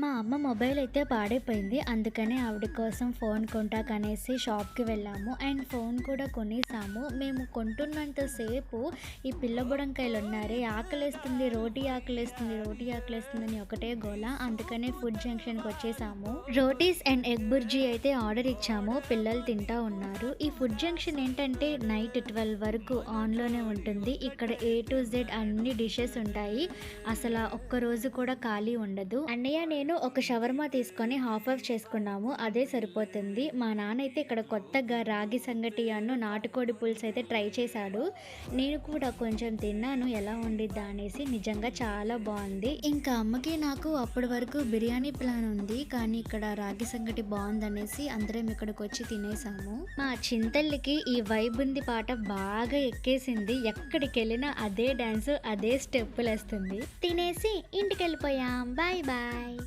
మా అమ్మ మొబైల్ అయితే పాడైపోయింది. అందుకనే ఆవిడ కోసం ఫోన్ కొంటాకనేసి షాప్‌కి వెళ్ళాము. అండ్ ఫోన్ కూడా కొనేసాము. మేము కొంటున్నంత సేపు ఈ పిల్ల బుడంకాయలున్నారే, ఆకలేస్తుంది, రోటీ ఆకలేస్తుంది, రోటీ ఆకలేస్తుందని ఒకటే గోల. అందుకనే ఫుడ్ జంక్షన్‌కొచ్చేసాము. రోటీస్ అండ్ ఎగ్ బుర్జీ అయితే ఆర్డర్ ఇచ్చాము. పిల్లలు తింటా ఉన్నారు. ఈ ఫుడ్ జంక్షన్ ఏంటంటే నైట్ 12 వరకు ఆన్‌లోనే ఉంటుంది. ఇక్కడ ఏ టు జెడ్ అన్ని డిషెస్ ఉంటాయి. అసల ఒక్కరోజు కూడా ఖాళీ ఉండదు. అన్నయ్య, నేను ఒక షవర్మా తీసుకొని హాఫ్ ఆఫ్ చేసుకున్నాము. అదే సరిపోతుంది. మా నాన్న అయితే ఇక్కడ కొత్తగా రాగి సంగటి నాటుకోడి పులుసు అయితే ట్రై చేశాడు. నేను కూడా కొంచెం తిన్నాను ఎలా ఉండిద్దా అనేసి. నిజంగా చాలా బాగుంది. ఇంకా అమ్మకి నాకు అప్పటి వరకు బిర్యానీ ప్లాన్ ఉంది, కానీ ఇక్కడ రాగి సంగటి బాగుందనేసి అందరం ఇక్కడికి వచ్చి తినేసాము. మా చింతల్లికి ఈ వైబ్ ఉంది పాట బాగా ఎక్కేసింది. ఎక్కడికి వెళ్ళినా అదే డాన్స్, అదే స్టెప్పులు వేస్తుంది. తినేసి ఇంటికి వెళ్ళిపోయాం. Bye bye.